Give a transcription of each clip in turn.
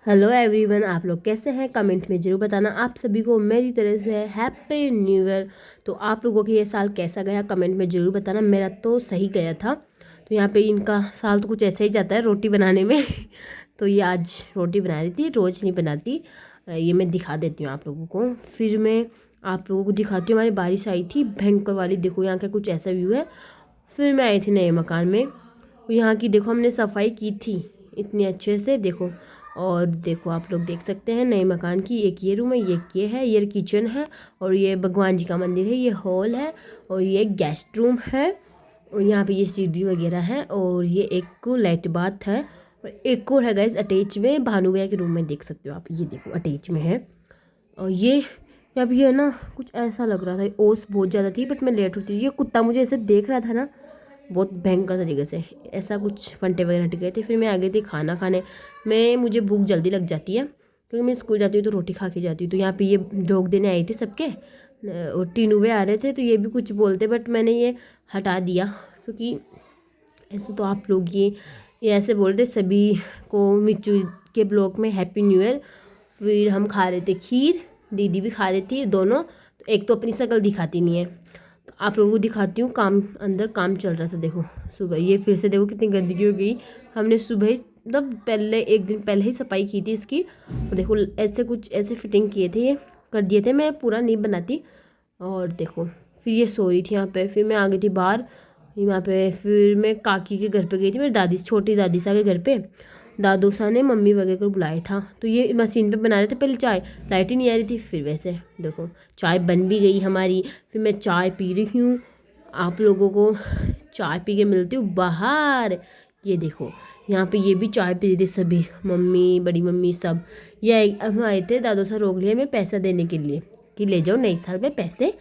Hello everyone, आप लोग कैसे हैं? कमेंट में ज़रूर बताना। आप सभी को मेरी तरफ से हैप्पी न्यू ईयर। तो आप लोगों के ये साल कैसा गया कमेंट में ज़रूर बताना। मेरा तो सही गया था। तो यहाँ पे इनका साल तो कुछ ऐसा ही जाता है रोटी बनाने में तो ये आज रोटी बना रही थी, रोज़ नहीं बनाती। ये मैं दिखा देती हूँ आप लोगों को। फिर मैं आप लोगों को दिखाती हूँ। हमारी बारिश आई थी भयंकर वाली, देखो यहाँ का कुछ ऐसा व्यू है। फिर मैं आई थी नए मकान में, यहाँ की देखो हमने सफाई की थी इतनी अच्छे से, देखो। और देखो आप लोग देख सकते हैं नए मकान की, एक ये रूम है, ये है, ये किचन है, और ये भगवान जी का मंदिर है, ये हॉल है, और ये गेस्ट रूम है, और यहाँ पे ये सीढ़ी वगैरह है, और ये एक लाइट बाथ है, और एक और है गाइस अटैच में, भानु भैया के रूम में देख सकते हो आप। ये देखो अटैच में है। और ये यहाँ पे है ना, कुछ ऐसा लग रहा था, ओस बहुत ज़्यादा थी बट मैं लेट होती थी। ये कुत्ता मुझे ऐसे देख रहा था ना बहुत भयंकर तरीके से, ऐसा कुछ फंटे वगैरह हट गए थे। फिर मैं आ गई थी खाना खाने में। मुझे भूख जल्दी लग जाती है क्योंकि मैं स्कूल जाती हूँ तो रोटी खा के जाती हूँ। तो यहाँ पे ये डॉग देने आई थी सबके, और टीनू भी आ रहे थे तो ये भी कुछ बोलते, बट मैंने ये हटा दिया क्योंकि ऐसे तो आप लोग ये ऐसे बोलते सभी को। मिच्चू के ब्लॉग में हैप्पी न्यू ईयर। फिर हम खा रहे थे खीर, दीदी भी खा रही थी दोनों। तो एक तो अपनी शक्ल दिखाती नहीं है, तो आप लोगों को दिखाती हूँ। काम अंदर काम चल रहा था, देखो सुबह ये फिर से देखो कितनी गंदगी हो गई। हमने सुबह ही मतलब पहले एक दिन पहले ही सफाई की थी इसकी, और देखो ऐसे कुछ ऐसे फिटिंग किए थे, ये कर दिए थे, मैं पूरा नहीं बनाती। और देखो फिर ये सो रही थी यहाँ पे। फिर मैं आ गई थी बाहर यहाँ पे। फिर मैं काकी के घर पे गई थी, मेरी दादी छोटी दादी सा के घर पे। दादू सा ने मम्मी वगैरह को बुलाया था, तो ये मशीन पे बना रहे थे पहले चाय। लाइट ही नहीं आ रही थी। फिर वैसे देखो चाय बन भी गई हमारी। फिर मैं चाय पी रही हूँ, आप लोगों को चाय पी के मिलती हूँ बाहर। ये देखो यहाँ पे ये भी चाय पी रही थी सभी, मम्मी बड़ी मम्मी सब। ये हम आए थे, दादू सा रोक लिया हमें पैसा देने के लिए कि ले जाओ नए साल में पैसे।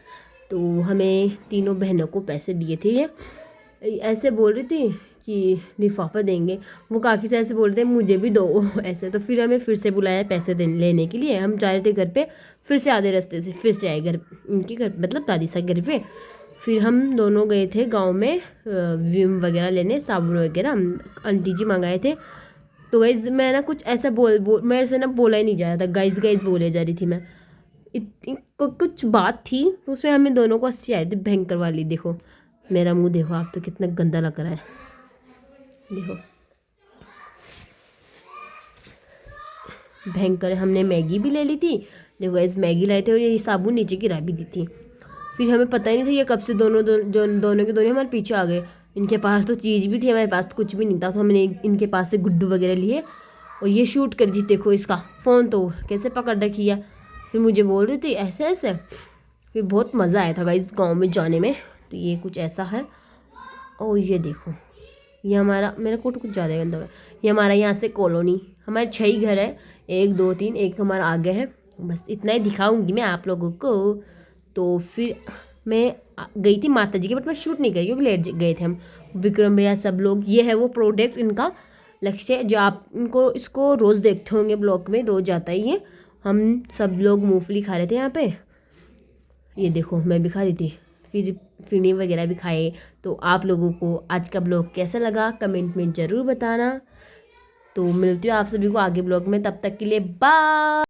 तो हमें तीनों बहनों को पैसे दिए थे। ये ऐसे बोल रही थी कि लिफाफा देंगे, वो काकी से ऐसे बोल रहे थे मुझे भी दो ऐसे। तो फिर हमें फिर से बुलाया पैसे लेने के लिए। हम जा रहे थे घर पे, फिर से आधे रास्ते से फिर से आए घर, इनके घर मतलब दादी सा घर पे। फिर हम दोनों गए थे गांव में विम वगैरह लेने, साबुन वगैरह आंटी जी मंगाए थे। तो गाइज मैं ना कुछ ऐसा मेरे से ना बोला ही नहीं जा रहा था, गाइज गाइज बोले जा रही थी मैं। कुछ बात थी तो उसमें हमें दोनों को हंसी आई थी भयंकर वाली। देखो मेरा मुंह देखो आप, तो कितना गंदा लग रहा है, देखो भयंकर। हमने मैगी भी ले ली थी, देखो इस मैगी लाए थे, और ये साबुन नीचे गिरा भी दी थी। फिर हमें पता ही नहीं था ये कब से दोनों के दोनों हमारे पीछे आ गए। इनके पास तो चीज़ भी थी, हमारे पास तो कुछ भी नहीं था। तो हमने इनके पास से गुड्डू वगैरह लिए, और ये शूट कर दी। देखो इसका फ़ोन तो कैसे पकड़ रखी है। फिर मुझे बोल रही थी ऐसे ऐसे। फिर बहुत मज़ा आया था गाइस गाँव में जाने में। तो ये कुछ ऐसा है। और ये देखो ये हमारा, मेरा कोट कुछ ज़्यादा गंदा हो रहा है। ये हमारा यहाँ से कॉलोनी, हमारे 6 ही घर है, 1 2 3, एक हमारा आगे है। बस इतना ही दिखाऊंगी मैं आप लोगों को। तो फिर मैं गई थी माता जी के, बट मैं शूट नहीं करी क्योंकि लेट गए थे हम। विक्रम भैया सब लोग, ये है वो प्रोडक्ट इनका लक्ष्य, जो आप इनको इसको रोज़ देखते होंगे ब्लॉग में, रोज़ आता ही है। हम सब लोग मूंगफली खा रहे थे यहाँ पे, ये देखो मैं भी खा रही थी। फिर फिरनी वगैरह भी खाए। तो आप लोगों को आज का ब्लॉग कैसा लगा कमेंट में ज़रूर बताना। तो मिलती हूँ आप सभी को आगे ब्लॉग में, तब तक के लिए बाय।